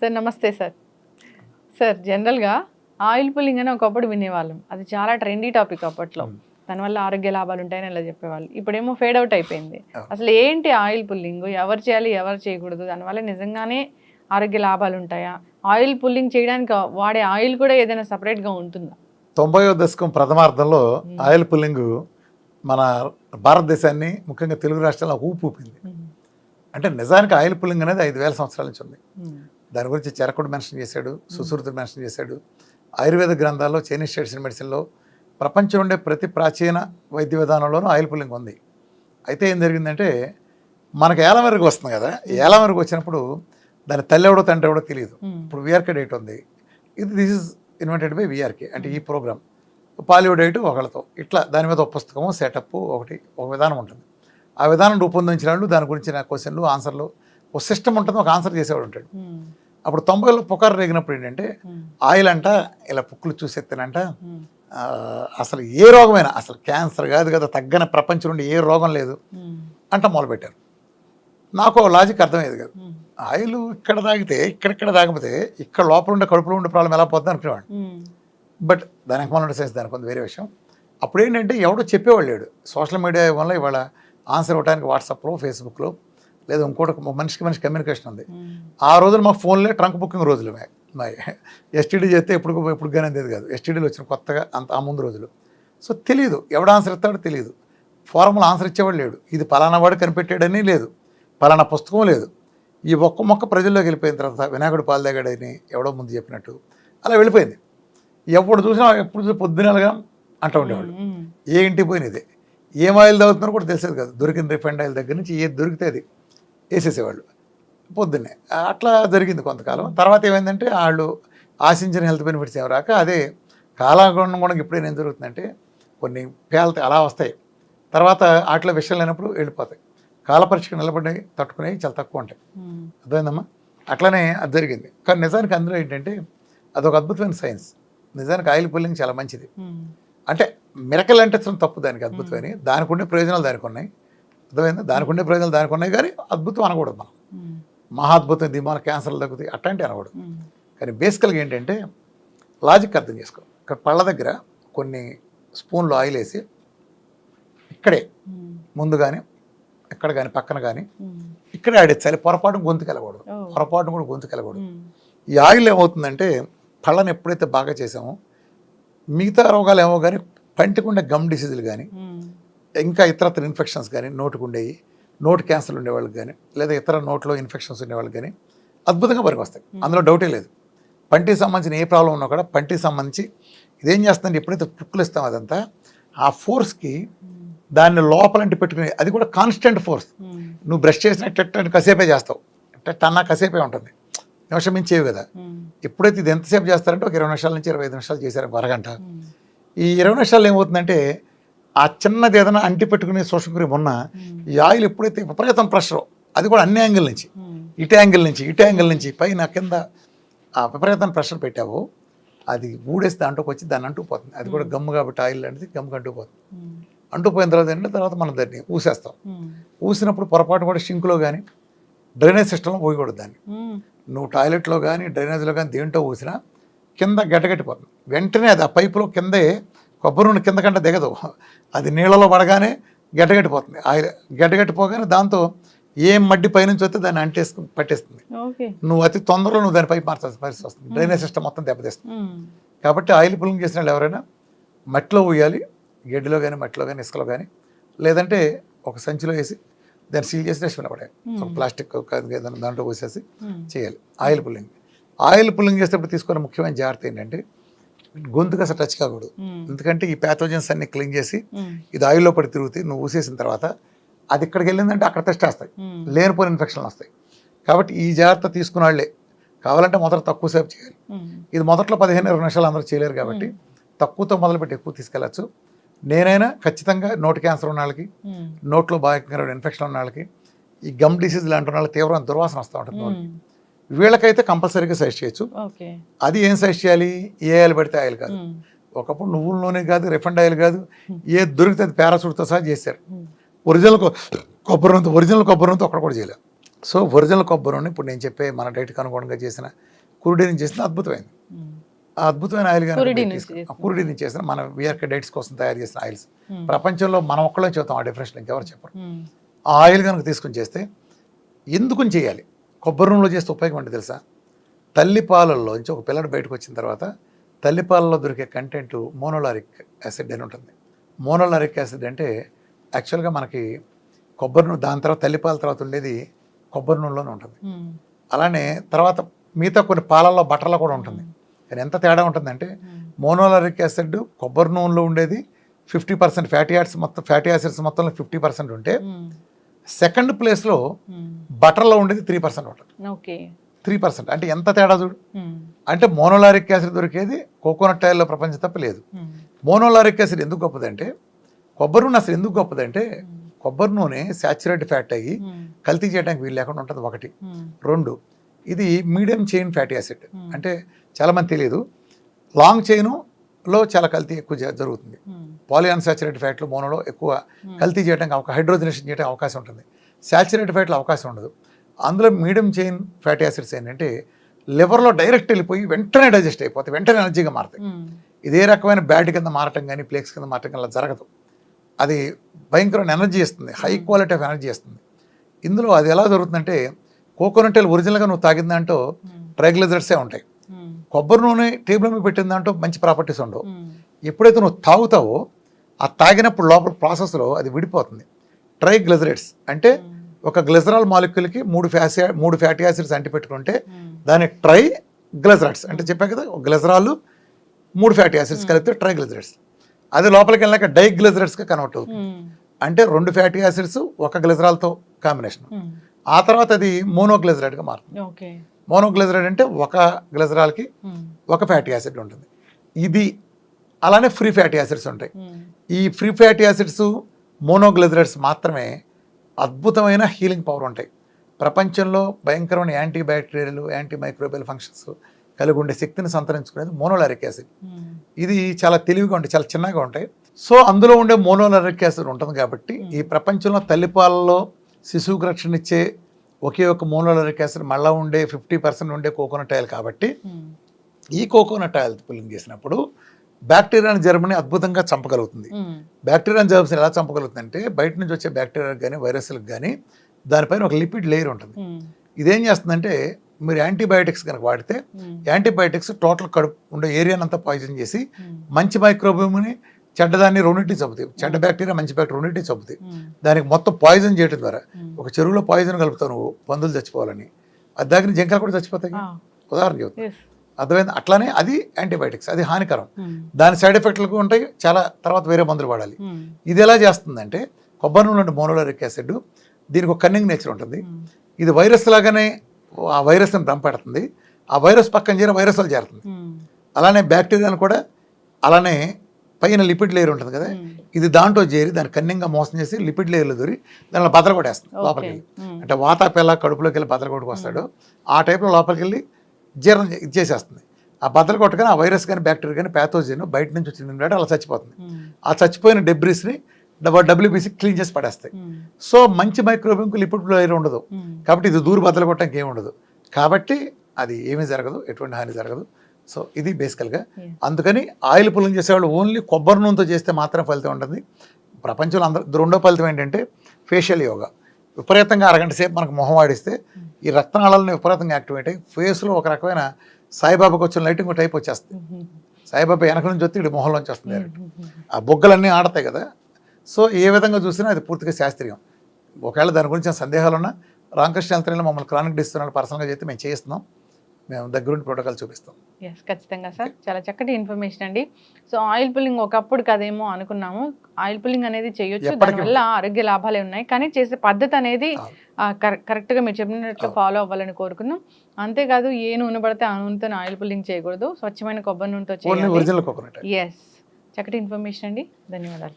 Sir నమస్తే sir. Sir జనరల్‌గా oil pulling అని ఒకప్పుడు వినేవాళ్ళం. అది చాలా ట్రెండీ టాపిక్ అప్పట్లో. దానివల్ల ఆరోగ్య లాభాలు ఉంటాయని ఇలా చెప్పేవాళ్ళు. ఇప్పుడేమో ఫేడ్ అవుట్ అయిపోయింది. అసలు ఏంటి ఆయిల్ పుల్లింగ్? ఎవరు చేయాలి? ఎవరు చేయకూడదు? దానివల్ల నిజంగానే ఆరోగ్య లాభాలు ఉంటాయా? ఆయిల్ పుల్లింగ్ చేయడానికి వాడే ఆయిల్ కూడా ఏదైనా సెపరేట్‌గా ఉంటుందా? 90వ దశకం ప్రథమార్థంలో ఆయిల్ పుల్లింగ్ మన భారతదేశాన్ని ముఖ్యంగా తెలుగు రాష్ట్రాల్లో ఊపింది. అంటే నిజానికి ఆయిల్ పుల్లింగ్ అనేది 5000 సంవత్సరాల నుంచి ఉంది. దాని గురించి చరకుడు మెన్షన్ చేశాడు, సుశ్రుతుడు మెన్షన్ చేశాడు. ఆయుర్వేద గ్రంథాల్లో, చైనీస్ ట్రెడిషనల్ మెడిసిన్లో, ప్రపంచం ఉండే ప్రతి ప్రాచీన వైద్య విధానంలోనూ ఆయిల్ పుల్లింగ్ ఉంది. అయితే ఏం జరిగిందంటే మనకు ఏలమెరుగు వస్తుంది కదా, ఏలమెరుగు వచ్చినప్పుడు దాని తల్లి ఎవడో తండ్రి ఎవడో తెలియదు. ఇప్పుడు విఆర్కే డైట్ ఉంది, this is invented by VRK, అంటే ఈ ప్రోగ్రామ్. పాలియో డైట్ ఒకళ్ళతో ఇట్లా దాని మీద ఒక పుస్తకము, సెటప్, ఒక విధానం ఉంటుంది. ఆ విధానం రూపొందించిన వాళ్ళు దాని గురించిన క్వశ్చన్లు, ఆన్సర్లు, ఒక సిస్టమ్ ఉంటుంది, ఒక ఆన్సర్ చేసేవాడు ఉంటాడు. అప్పుడు 90లో పుకారు రేగినప్పుడు ఏంటంటే ఆయిల్ అంట ఇలా పుక్కులు చూసేస్తానంట, అసలు ఏ రోగమైనా, అసలు క్యాన్సర్ కాదు కదా, తగ్గని ప్రపంచం నుండి ఏ రోగం లేదు అంట మొదలుపెట్టారు. నాకు లాజిక్ అర్థమయ్యేది కాదు. ఆయిల్ ఇక్కడ తాగితే ఇక్కడ తాగిపోతే ఇక్కడ లోపల ఉండే కడుపులో ఉండే ప్రాబ్లం ఎలా పోతుంది అనుకునేవాడు. బట్ దానికి మన సైన్స్ దానికి కొంత వేరే విషయం. అప్పుడు ఏంటంటే ఎవడో చెప్పేవాళ్ళు లేడు. సోషల్ మీడియా వల్ల ఇవాళ ఆన్సర్ ఇవ్వడానికి వాట్సాప్లో, ఫేస్బుక్లో, లేదా ఇంకోటి మనిషికి మనిషి కమ్యూనికేషన్ ఉంది. ఆ రోజులు మా ఫోన్లే ట్రంక్ బుకింగ్ రోజులు. మా ఎస్టీడీ చేస్తే ఎప్పుడు కానీ అందేది కాదు. ఎస్టీడీలు వచ్చిన కొత్తగా ఆ ముందు రోజులు. సో తెలియదు, ఎవడు ఆన్సర్ ఇస్తాడో తెలియదు. ఫార్ములా ఆన్సర్ ఇచ్చేవాడు లేడు. ఇది పలానా వాడు కనిపెట్టాడని లేదు, పలానా పుస్తకం లేదు. ఈ ఒక్క మొక్క ప్రజల్లోకి వెళ్ళిపోయిన తర్వాత వినాయకుడు పాలు తాగాడని ఎవడో ముందు చెప్పినట్టు అలా వెళ్ళిపోయింది. ఎప్పుడు చూసినా పొద్దునలుగా అంటూ ఉండేవాళ్ళు. ఏ ఇంటికి పోయినది, ఏం ఆయిల్ తాగుతున్నారో కూడా తెలిసేది కాదు. దొరికిన రిఫైండ్ ఆయిల్ దగ్గర నుంచి ఏది దొరికితే అది వేసేసేవాళ్ళు పొద్దున్నే. అట్లా జరిగింది కొంతకాలం. తర్వాత ఏమైందంటే వాళ్ళు ఆశించిన హెల్త్ బెనిఫిట్స్ ఏమి రాక అదే కాలాగుణం కూడా ఇప్పుడేం జరుగుతుందంటే కొన్ని పేలతాయి, అలా వస్తాయి. తర్వాత వాటిలో విషయాలు లేనప్పుడు వెళ్ళిపోతాయి. కాల పరీక్షకు నిలబడినవి తట్టుకునేవి చాలా తక్కువ ఉంటాయి. అర్థమైందమ్మా? అట్లనే అది జరిగింది. కానీ నిజానికి అందులో ఏంటంటే అదొక అద్భుతమైన సైన్స్. నిజానికి ఆయిల్ పుల్లింగ్ చాలా మంచిది. అంటే మిరకల్ అంటే తప్పు, దానికి అద్భుతమైన దానికి ఉండే ప్రయోజనాలు దానికి ఉన్నాయి. అర్థమైందా? దానికి ఉండే ప్రయోజనాలు దానికి ఉన్నాయి, కానీ అద్భుతం అనకూడదు. మనం మహా అద్భుతం, దీని క్యాన్సర్లు తగ్గుతాయి అట్లాంటి అనకూడదు. కానీ బేసికల్గా ఏంటంటే లాజిక్ అర్థం చేసుకో. ఇక్కడ పళ్ళ దగ్గర కొన్ని స్పూన్లు ఆయిల్ వేసి ఇక్కడే ముందు కానీ ఎక్కడ కానీ పక్కన కానీ ఇక్కడే ఆడేచ్చాలి. పొరపాటును గొంతుకు వెళ్ళకూడదు, పొరపాటును కూడా గొంతుకు వెళ్ళకూడదు. ఈ ఆయిల్ ఏమవుతుందంటే పళ్ళని ఎప్పుడైతే బాగా చేసామో మిగతా రోగాలు ఏమో కానీ పంటికుండే గమ్ డిసీజులు కానీ ఇంకా ఇతరత్ర ఇన్ఫెక్షన్స్ కానీ, నోటికి ఉండేవి, నోటి క్యాన్సర్లు ఉండేవాళ్ళకి కానీ, లేదా ఇతర నోట్లో ఇన్ఫెక్షన్స్ ఉండేవాళ్ళకి కానీ అద్భుతంగా పనికి వస్తాయి. అందులో డౌటే లేదు. పంటికి సంబంధించిన ఏ ప్రాబ్లం ఉన్నా కూడా పంటికి సంబంధించి ఇదేం చేస్తుందంటే ఎప్పుడైతే పుక్కులు ఇస్తామో అదంతా ఆ ఫోర్స్కి దాన్ని లోపలంటి పెట్టుకునే, అది కూడా కాన్స్టెంట్ ఫోర్స్. నువ్వు బ్రష్ చేసినట్టు కసేపే చేస్తావు, టన్నా కసేపే ఉంటుంది, నిమిషం మించేవి కదా. ఎప్పుడైతే ఇది ఎంతసేపు చేస్తారంటే ఒక 20 నిమిషాల నుంచి 25 నిమిషాలు చేశారు, అరగంట. ఈ 20 నిమిషాలు ఏమవుతుందంటే ఆ చిన్నది ఏదైనా అంటి పెట్టుకునే సోషల్ క్రీమ్ ఉన్న ఈ ఆయిల్ ఎప్పుడైతే విపరీతం ప్రెషర్, అది కూడా అన్ని యాంగిల్ నుంచి, ఇటు యాంగిల్ నుంచి పైన కింద ఆ విపరీతం ప్రెషర్ పెట్టావో అది ఊడేసి దాంట్లోకి వచ్చి దాన్ని అంటుకుపోతుంది. అది కూడా గమ్ము కాబట్టి ఆయిల్ లాంటిది గమ్ముగా అంటుకుపోతుంది. అంటుకుపోయిన తర్వాత ఏంటంటే తర్వాత మనం దాన్ని ఊసేస్తాం. ఊసినప్పుడు పొరపాటు కూడా షింక్లో కానీ డ్రైనేజ్ సిస్టంలో పోయకూడదు. దాన్ని నువ్వు టాయిలెట్లో కానీ డ్రైనేజ్లో కానీ దేంట్లో ఊసినా కింద గడ్డగట్టిపోతుంది. వెంటనే అది ఆ పైపులో కిందే కొబ్బరి నూనె కింద కంటే దిగదు, అది నీళ్ళలో పడగానే గడ్డగట్టిపోతుంది. ఆయిల్ గడ్డగట్టిపోగానే దాంతో ఏం మడ్డి పైనుంచి వస్తే దాన్ని అంటేసుకుని పట్టేస్తుంది. నువ్వు అతి తొందరలో నువ్వు దాన్ని పైపు మార్చాల్సిన పరిస్థితి వస్తుంది. డ్రైనేజ్ సిస్టమ్ మొత్తం దెబ్బతీస్తుంది. కాబట్టి ఆయిల్ పుల్లింగ్ చేసిన వాళ్ళు ఎవరైనా మట్టిలో ఊయాలి, గడ్డిలో కానీ మట్టిలో కానీ ఇసుకలో కానీ, లేదంటే ఒక సంచిలో వేసి దాన్ని సీల్ చేసి డస్ట్బిన్ పడాలి. ఒక ప్లాస్టిక్ ఏదైనా దాంట్లో పోసేసి చేయాలి ఆయిల్ పుల్లింగ్. ఆయిల్ పుల్లింగ్ చేసేటప్పుడు తీసుకునే ముఖ్యమైన జాగ్రత్త ఏంటంటే గొంతుకు అసలు టచ్ కాకూడదు. ఎందుకంటే ఈ ప్యాథోజన్స్ అన్ని క్లీన్ చేసి ఇది ఆయిల్లో పడి తిరుగుతాయి. నువ్వు ఊసేసిన తర్వాత అది ఇక్కడికి వెళ్ళిందంటే అక్కడ టెస్ట్ వస్తాయి, లేనిపోయిన ఇన్ఫెక్షన్లు వస్తాయి. కాబట్టి ఈ జాగ్రత్త తీసుకున్న వాళ్ళే కావాలంటే మొదట తక్కువ సేపు చేయాలి. ఇది మొదట్లో 15-20 నిమిషాలు అందరూ చేయలేరు కాబట్టి తక్కువతో మొదలుపెట్టి ఎక్కువ తీసుకెళ్ళచ్చు. నేనైనా ఖచ్చితంగా నోటి క్యాన్సర్ ఉన్న వాళ్ళకి, నోట్లో బాగా ఇన్ఫెక్షన్ ఉన్న వాళ్ళకి, ఈ గమ్ డిసీజ్ లాంటి వాళ్ళకి తీవ్రమైన దుర్వాసన వస్తూ ఉంటుంది. వీళ్ళకైతే కంపల్సరీగా సజెస్ట్ చేయొచ్చు. అది ఏం సజెస్ట్ చేయాలి? ఏ ఆయిల్ పెడితే ఆయిల్ కాదు. ఒకప్పుడు నువ్వుల నూనె కాదు, రిఫైండ్ ఆయిల్ కాదు, ఏది దొరికితే అది పారాషూట్తో సహా చేశారు. ఒరిజినల్ కొబ్బరి నూనెతో ఒక్కడ కూడా చేయలేదు. సో ఒరిజినల్ కొబ్బరి నూనె ఇప్పుడు నేను చెప్పే మన డైట్కి అనుగుణంగా చేసిన కురుడి నుంచి చేసిన అద్భుతమైంది. ఆ అద్భుతమైన ఆయిల్ కురుడి నుంచి చేసిన మన విఆర్కే డైట్స్ కోసం తయారు చేసిన ఆయిల్స్ ప్రపంచంలో మనం ఒక్కళ్ళే చూద్దాం, ఆ డిఫరెన్స్ ఇంకెవరు చెప్పరు. ఆ ఆయిల్ కనుక తీసుకుని చేస్తే ఎందుకు చేయాలి, కొబ్బరి నూనెలో చేస్తే ఉపయోగం అంటే తెలుసా? తల్లిపాలల్లోంచి ఒక పిల్లడు బయటకు వచ్చిన తర్వాత తల్లిపాలలో దొరికే కంటెంట్ మోనోలారిక్ యాసిడ్ అని ఉంటుంది. మోనోలారిక్ యాసిడ్ అంటే యాక్చువల్గా మనకి కొబ్బరి నూనె, దాని తర్వాత తల్లిపాల తర్వాత ఉండేది కొబ్బరి నూనెలోనే ఉంటుంది. అలానే తర్వాత మిగతా కొన్ని పాలల్లో బటర్లో కూడా ఉంటుంది. కానీ ఎంత తేడా ఉంటుందంటే మోనోలారిక్ యాసిడ్ కొబ్బరి నూనెలో ఉండేది 50% ఫ్యాటీ యాసిడ్స్ మొత్తంలో 50% ఉంటే సెకండ్ ప్లేస్లో బటర్లో ఉండేది 3% ఉంటుంది. 3% అంటే ఎంత తేడా చూడు. అంటే మోనోలారిక్ యాసిడ్ దొరికేది కోకోనట్ ఆయిల్లో ప్రపంచం తప్ప లేదు. మోనోలారిక్ యాసిడ్ ఎందుకు గొప్పదంటే, కొబ్బరి నూనె అసలు ఎందుకు గొప్పదంటే, కొబ్బరి నూనె సాచురేటెడ్ ఫ్యాట్ అయ్యి కల్తీ చేయడానికి వీలు లేకుండా ఉంటుంది, ఒకటి. రెండు, ఇది మీడియం చైన్ ఫ్యాటీ యాసిడ్. అంటే చాలామంది తెలియదు, లాంగ్ చైన్లో చాలా కల్తీ ఎక్కువ జరుగుతుంది. పాలీ అన్సాచురేటెడ్ ఫ్యాట్లు మోనోలో ఎక్కువ కల్తీ చేయడానికి హైడ్రోజనేషన్ చేయడానికి అవకాశం ఉంటుంది. సాచురేటెడ్ ఫ్యాట్లో అవకాశం ఉండదు. అందులో మీడియం చైన్ ఫ్యాటీ యాసిడ్స్ ఏంటంటే లివర్లో డైరెక్ట్ వెళ్ళిపోయి వెంటనే డైజెస్ట్ అయిపోతాయి, వెంటనే ఎనర్జీగా మారుతాయి. ఇదే రకమైన బ్యాడ్ కింద మారటం కానీ ప్లేక్స్ కింద మారటం కానీ అలా జరగదు. అది భయంకరమైన ఎనర్జీ ఇస్తుంది, హై క్వాలిటీ ఆఫ్ ఎనర్జీ ఇస్తుంది. ఇందులో అది ఎలా జరుగుతుందంటే, కోకోనట్ ఆయిల్ ఒరిజినల్గా నువ్వు తాగిన దాంట్లో ట్రైగ్లిజరైడ్సే ఉంటాయి. కొబ్బరి నూనె టేబుల్ మీద పెట్టిన దాంట్లో మంచి ప్రాపర్టీస్ ఉండవు. ఎప్పుడైతే నువ్వు తాగుతావో ఆ తాగినప్పుడు లోపల ప్రాసెస్లో అది విడిపోతుంది. ట్రైగ్లిజరైడ్స్ అంటే ఒక గ్లిజరాల్ మాలిక్యూల్కి మూడు ఫ్యాటీ యాసిడ్స్ అంటి పెట్టుకుంటే దాని ట్రైగ్లిజరైడ్స్ అంటే చెప్పా కదా, ఒక గ్లిజరాల్ 3 ఫ్యాటీ యాసిడ్స్ కలిపితే ట్రైగ్లిజరైడ్స్. అది లోపలికి వెళ్ళాక డైగ్లిజరైడ్స్గా కన్వర్ట్ అవుతుంది. అంటే 2 ఫ్యాటీ యాసిడ్స్ ఒక గ్లిజరాల్తో కాంబినేషన్. ఆ తర్వాత అది మోనోగ్లిజరైడ్గా మారుతుంది. మోనోగ్లిజరైడ్ అంటే ఒక గ్లిజరాల్కి ఒక ఫ్యాటీ యాసిడ్ ఉంటుంది. ఇది అలానే ఫ్రీ ఫ్యాటీ యాసిడ్స్ ఉంటాయి. ఈ ఫ్రీ ఫ్యాటీ యాసిడ్స్ మోనోగ్లిజరైడ్స్ మాత్రమే అద్భుతమైన హీలింగ్ పవర్ ఉంటాయి. ప్రపంచంలో భయంకరమైన anti bacterial, anti microbial functions కలిగి ఉండే శక్తిని సంతరించుకునేది మోనోలారిక్ యాసిడ్. ఇది చాలా తెలివిగా ఉంటాయి, చాలా చిన్నగా ఉంటాయి. సో అందులో ఉండే మోనోలారిక్ యాసిడ్ ఉంటుంది కాబట్టి ఈ ప్రపంచంలో తల్లిపాలలో శిశువుకు రక్షణ ఇచ్చే ఒకే ఒక మోనోలారిక్ యాసిడ్ మళ్ళీ ఉండే 50% ఉండే కోకోనట్ ఆయిల్ కాబట్టి ఈ కోకోనట్ ఆయిల్ పుల్లింగ్ చేసినప్పుడు బ్యాక్టీరియాని జర్మ్ని అద్భుతంగా చంపగలుగుతుంది. బ్యాక్టీరియాని జర్మ్స్ ఎలా చంపగలుగుతుంది అంటే, బయట నుంచి వచ్చే బ్యాక్టీరియాకి కానీ వైరస్లకు కానీ దానిపైన ఒక లిపిడ్ లేయర్ ఉంటుంది. ఇదేం చేస్తుందంటే, మీరు యాంటీబయాటిక్స్ కనుక వాడితే యాంటీబయాటిక్స్ టోటల్ కడుపు ఉండే ఏరియానంతా పాయిజన్ చేసి మంచి మైక్రోబియోమ్ని చెడ్డదాన్ని రెండింటిని చంపుతాయి. చెడ్డ బ్యాక్టీరియా మంచి బ్యాక్టీరియా రెండింటిని చంపుతాయి. దానికి మొత్తం పాయిజన్ చేయడం ద్వారా, ఒక చెరువులో పాయిజన్ కలుపుతావు నువ్వు పందులు చచ్చిపోవాలని, అది దగ్గర జింకలు కూడా చచ్చిపోతాయి. ఉదాహరణ చెబుతాయి, అర్థమైంది? అట్లానే అది యాంటీబయాటిక్స్, అది హానికరం. దాని సైడ్ ఎఫెక్ట్లు ఉంటాయి, చాలా తర్వాత వేరే మందులు వాడాలి. ఇది ఎలా చేస్తుందంటే, కొబ్బరి నూనె మోనోలారిక్ యాసిడ్, దీనికి ఒక కన్నింగ్ నేచర్ ఉంటుంది. ఇది వైరస్ లాగానే ఆ వైరస్ని దంపెడుతుంది. ఆ వైరస్ పక్కన చేరిన వైరస్ వాళ్ళు చేరుతుంది. అలానే బ్యాక్టీరియాను కూడా అలానే పైన లిపిడ్ లేయర్ ఉంటుంది కదా, ఇది దాంట్లో చేరి దాన్ని కన్నింగా మోసం చేసి లిపిడ్ లేయర్లో దూరి దానిలో బద్దలు కొట్టేస్తుంది లోపలికి వెళ్ళి. అంటే వాతాపెల్ల కడుపులోకి వెళ్ళి బద్దలు కొట్టుకు వస్తాడు, ఆ టైప్లో లోపలికి వెళ్ళి జీర్ణం చేసేస్తుంది. ఆ బద్దలు కొట్టగానే ఆ వైరస్ కానీ బ్యాక్టీరియా కానీ ప్యాథోజన్ బయట నుంచి వచ్చింది అలా చచ్చిపోతుంది. ఆ చచ్చిపోయిన డెబ్రిస్ని WBC క్లీన్ చేసి పడేస్తాయి. సో మంచి మైక్రోబియంకు లిపిడ్ లేయర్ ఉండదు కాబట్టి ఇది దూరు బద్దలు కొట్టడానికి ఏమి ఉండదు. కాబట్టి అది ఏమీ జరగదు, ఎటువంటి హాని జరగదు. సో ఇది బేసికల్గా. అందుకని ఆయిల్ పుల్లింగ్ చేసేవాళ్ళు ఓన్లీ కొబ్బరి నూనెతో చేస్తే మాత్రం ఫలితం ఉంటుంది. ప్రపంచంలో అందరూ రెండో ఫలితం ఏంటంటే ఫేషియల్ యోగా. విపరీతంగా అరగంట సేపు మనకు మొహం వాడిస్తే ఈ రక్తనాళాలను విపరీతంగా యాక్టివేట్ అయ్యి ఫేస్లో ఒక రకమైన సాయిబాబాకి వచ్చిన లైటింగ్ టైప్ వచ్చేస్తుంది. సాయిబాబా వెనక నుంచి వస్తే ఇటు మొహంలోంచి వస్తుంది. ఆ బొగ్గలన్నీ ఆడతాయి కదా. సో ఏ విధంగా చూసినా అది పూర్తిగా శాస్త్రీయం. ఒకవేళ దాని గురించి సందేహాలు ఉన్నా రామకృష్ణ హెల్త్ మమ్మల్ని క్రానిక్ డిసీజ్ పర్సనల్గా చేస్తే మేము చేయిస్తున్నాం, మేము దగ్గరుండి ప్రోటోకాల్ చూపిస్తాం. ఎస్, ఖచ్చితంగా సార్. చాలా చక్కటి ఇన్ఫర్మేషన్ అండి. సో ఆయిల్ పుల్లింగ్ ఒకప్పుడు కదేమో అనుకున్నాము, ఆయిల్ పుల్లింగ్ అనేది చేయొచ్చు, దానివల్ల ఆరోగ్య లాభాలే ఉన్నాయి. కానీ చేసే పద్ధతి అనేది కరెక్ట్గా మీరు చెప్పినట్లు ఫాలో అవ్వాలని కోరుకుందాం. అంతేకాదు ఏ నూనె పడితే ఆ నూనెతో ఆయిల్ పుల్లింగ్ చేయకూడదు, స్వచ్ఛమైన కొబ్బరి నూనెతో చేయాలి. Original coconut. ఎస్, చక్కటి ఇన్ఫర్మేషన్ అండి, ధన్యవాదాలు.